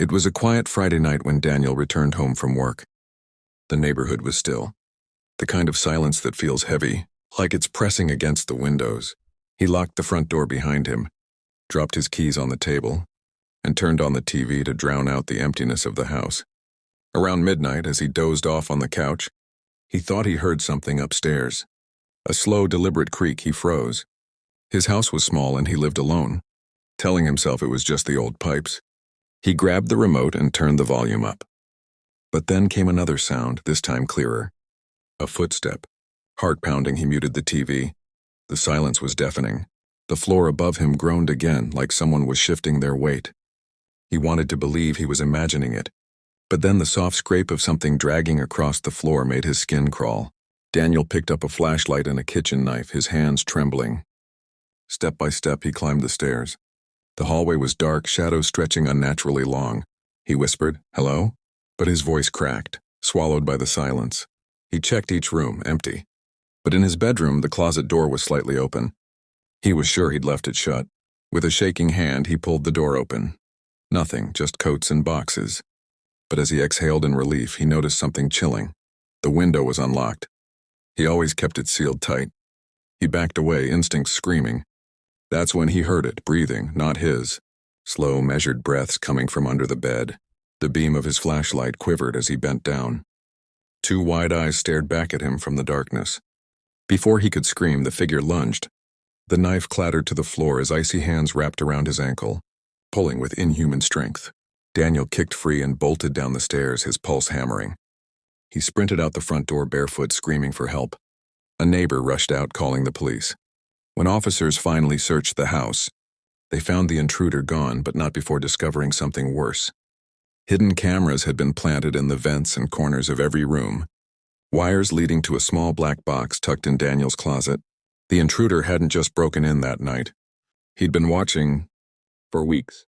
It was a quiet Friday night when Daniel returned home from work. The neighborhood was still. The kind of silence that feels heavy, like it's pressing against the windows. He locked the front door behind him, dropped his keys on the table, and turned on the TV to drown out the emptiness of the house. Around midnight, as he dozed off on the couch, he thought he heard something upstairs. A slow, deliberate creak. He froze. His house was small and he lived alone, telling himself it was just the old pipes. He grabbed the remote and turned the volume up. But then came another sound, this time clearer. A footstep. Heart pounding, he muted the TV. The silence was deafening. The floor above him groaned again, like someone was shifting their weight. He wanted to believe he was imagining it. But then the soft scrape of something dragging across the floor made his skin crawl. Daniel picked up a flashlight and a kitchen knife, his hands trembling. Step by step, he climbed the stairs. The hallway was dark, shadows stretching unnaturally long. He whispered, "Hello?" But his voice cracked, swallowed by the silence. He checked each room, empty. But in his bedroom, the closet door was slightly open. He was sure he'd left it shut. With a shaking hand, he pulled the door open. Nothing, just coats and boxes. But as he exhaled in relief, he noticed something chilling. The window was unlocked. He always kept it sealed tight. He backed away, instinct screaming. That's when he heard it, breathing, not his. Slow, measured breaths coming from under the bed. The beam of his flashlight quivered as he bent down. Two wide eyes stared back at him from the darkness. Before he could scream, the figure lunged. The knife clattered to the floor as icy hands wrapped around his ankle, pulling with inhuman strength. Daniel kicked free and bolted down the stairs, his pulse hammering. He sprinted out the front door barefoot, screaming for help. A neighbor rushed out, calling the police. When officers finally searched the house, they found the intruder gone, but not before discovering something worse. Hidden cameras had been planted in the vents and corners of every room, wires leading to a small black box tucked in Daniel's closet. The intruder hadn't just broken in that night. He'd been watching for weeks.